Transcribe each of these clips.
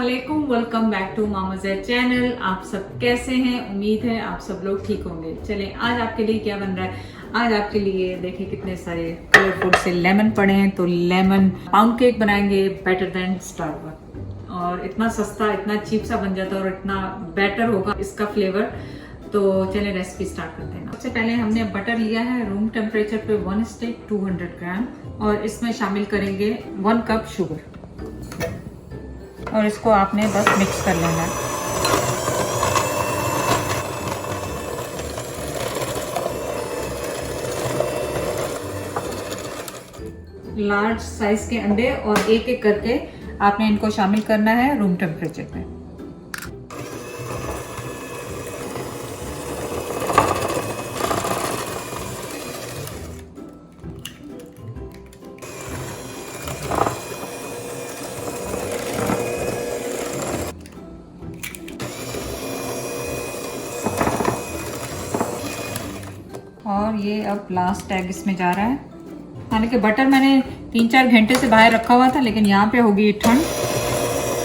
अस्सलामुअलैकुम, welcome back to Mama Zaid channel. आप सब कैसे हैं? उम्मीद है आप सब लोग ठीक होंगे। चलें, आज आपके लिए क्या बन रहा है। आज आपके लिए देखिए कितने सारे कलरफुल से लेमन पड़े हैं। तो लेमन पाउंड केक बनाएंगे, बेटर देन स्टार्टर। और इतना सस्ता, इतना चीप सा बन जाता है और इतना बेटर होगा इसका फ्लेवर। तो चलें रेसिपी स्टार्ट करते हैं। सबसे पहले हमने बटर लिया है रूम टेम्परेचर पे 1 स्टिक 200 ग्राम, और इसमें शामिल करेंगे 1 कप शुगर, और इसको आपने बस मिक्स कर लेना है। लार्ज साइज के अंडे और एक एक करके आपने इनको शामिल करना है रूम टेम्परेचर पे। और ये अब लास्ट एग इसमें जा रहा है। हालांकि बटर मैंने 3-4 घंटे से बाहर रखा हुआ था, लेकिन यहाँ पे होगी ठंड,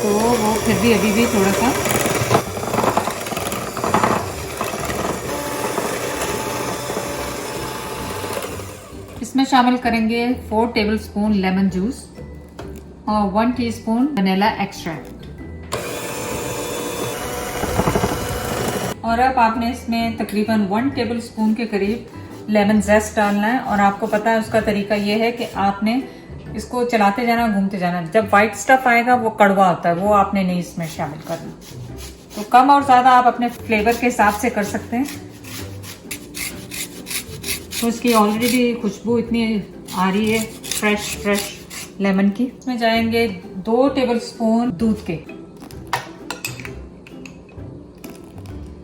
तो वो फिर भी अभी भी थोड़ा सा इसमें शामिल करेंगे 4 टेबलस्पून लेमन जूस और 1 टीस्पून वनीला एक्सट्रैक्ट। और अब आपने इसमें तकरीबन 1 टेबलस्पून के करीब लेमन जेस्ट डालना है। और आपको पता है उसका तरीका ये है कि आपने इसको चलाते जाना, घूमते जाना। जब व्हाइट स्टफ आएगा वो कड़वा होता है, वो आपने नहीं इसमें शामिल करना। तो कम और ज्यादा आप अपने फ्लेवर के हिसाब से कर सकते हैं। तो इसकी ऑलरेडी खुशबू इतनी आ रही है फ्रेश लेमन की। इसमें जाएंगे 2 टेबलस्पून दूध के।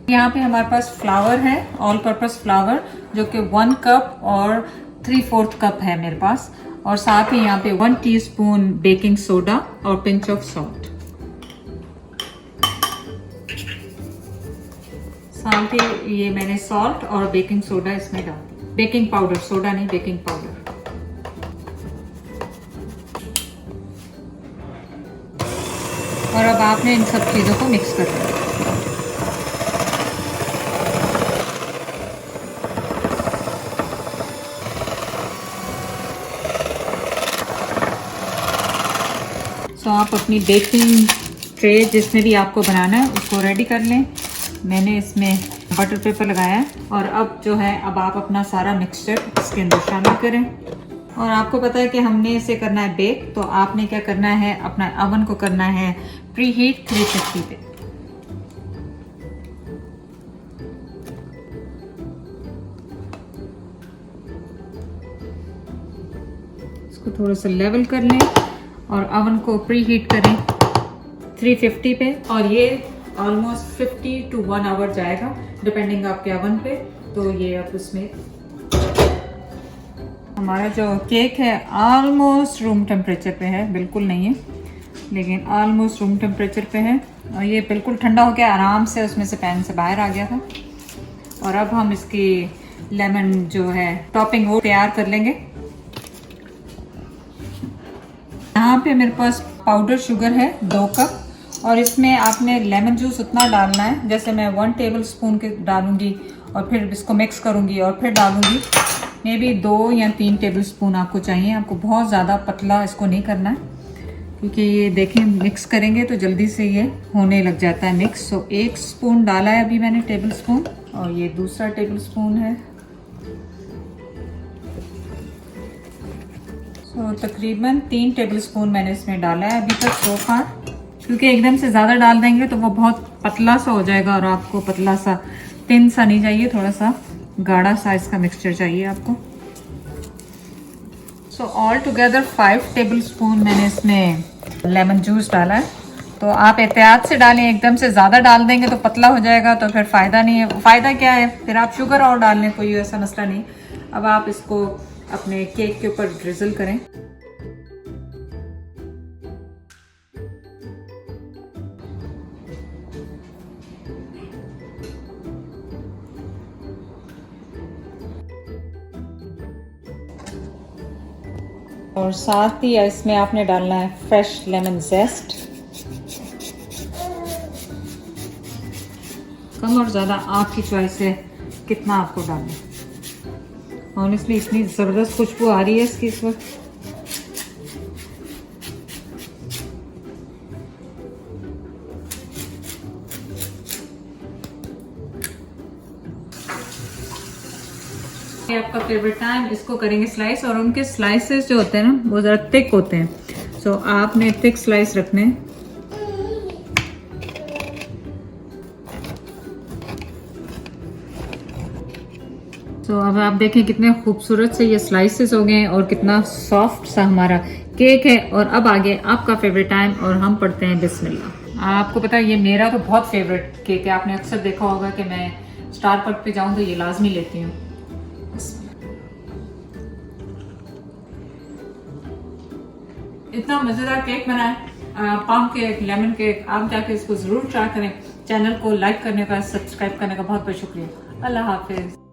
यहाँ पे हमारे पास फ्लावर है, ऑल पर्पस फ्लावर, जो कि 1 कप और 3/4 कप है मेरे पास। और साथ ही यहाँ पे 1 टीस्पून बेकिंग सोडा और पिंच ऑफ सॉल्ट। साथ ही ये मैंने सॉल्ट और बेकिंग सोडा इसमें डाल दिया। बेकिंग पाउडर, सोडा नहीं, बेकिंग पाउडर। और अब आपने इन सब चीजों को मिक्स कर दिया। तो आप अपनी बेकिंग ट्रे जिसमें भी आपको बनाना है उसको रेडी कर लें। मैंने इसमें बटर पेपर लगाया है। और अब जो है, अब आप अपना सारा मिक्सचर इसके अंदर शामिल करें। और आपको पता है कि हमने इसे करना है बेक। तो आपने क्या करना है, अपना अवन को करना है प्री हीट 350 पे। इसको थोड़ा सा लेवल कर लें और अवन को प्री हीट करें 350 पे। और ये ऑलमोस्ट 50 to 1 आवर जाएगा, डिपेंडिंग आपके अवन पे। तो ये अब उसमें हमारा जो केक है ऑलमोस्ट रूम टेम्परेचर पे है, बिल्कुल नहीं है लेकिन ऑलमोस्ट रूम टेम्परेचर पे है। और ये बिल्कुल ठंडा हो गया, आराम से उसमें से पैन से बाहर आ गया था। और अब हम इसकी लेमन जो है टॉपिंग वो तैयार कर लेंगे। यहाँ पे मेरे पास पाउडर शुगर है 2 कप, और इसमें आपने लेमन जूस उतना डालना है, जैसे मैं 1 टेबलस्पून के डालूंगी और फिर इसको मिक्स करूंगी और फिर डालूंगी। मे बी 2 या 3 टेबलस्पून आपको चाहिए। आपको बहुत ज़्यादा पतला इसको नहीं करना है, क्योंकि ये देखें मिक्स करेंगे तो जल्दी से ये होने लग जाता है मिक्स। तो 1 स्पून डाला है अभी मैंने टेबलस्पून, और ये दूसरा टेबलस्पून है। तो तकरीबन 3 टेबलस्पून मैंने इसमें डाला है अभी तक सो फार, क्योंकि एकदम से ज़्यादा डाल देंगे तो वो बहुत पतला सा हो जाएगा। और आपको पतला सा, थिन सा नहीं चाहिए, थोड़ा सा गाढ़ा सा इसका मिक्सचर चाहिए आपको। सो ऑल टुगेदर 5 टेबलस्पून मैंने इसमें लेमन जूस डाला है। तो आप एहतियात से डालें, एकदम से ज़्यादा डाल देंगे तो पतला हो जाएगा, तो फिर फ़ायदा नहीं है। फ़ायदा क्या है, फिर आप शुगर और डाल लें, कोई ऐसा मसला नहीं। अब आप इसको अपने केक के ऊपर ड्रिजल करें। और साथ ही इसमें आपने डालना है फ्रेश लेमन जेस्ट। कम और ज़्यादा आपकी चॉइस है कितना आपको डालना। ऑनेस्टली इतनी ज़बरदस्त खुशबू आ रही है इसकी इस वक्त। ये आपका फेवरेट टाइम, इसको करेंगे स्लाइस, और उनके स्लाइसेस जो होते हैं ना वो ज़रा थिक होते हैं, सो आपने थिक स्लाइस रखने। तो अब आप देखें कितने खूबसूरत से ये स्लाइसेस हो गए हैं और कितना सॉफ्ट सा हमारा केक है। और अब आगे आपका फेवरेट टाइम और हम पढ़ते हैं बिस्मिल्लाह। आपको पता है ये मेरा तो बहुत फेवरेट केक है, आपने अक्सर देखा होगा कि मैं स्टार पट पे जाऊं तो ये लाजमी लेती हूँ। इतना मज़ेदार केक बना है, पाम केक, लेमन केक, आप जाके इसको ज़रूर ट्राई करें। चैनल को लाइक करने का, सब्सक्राइब करने का बहुत बहुत शुक्रिया। अल्लाह हाफिज़।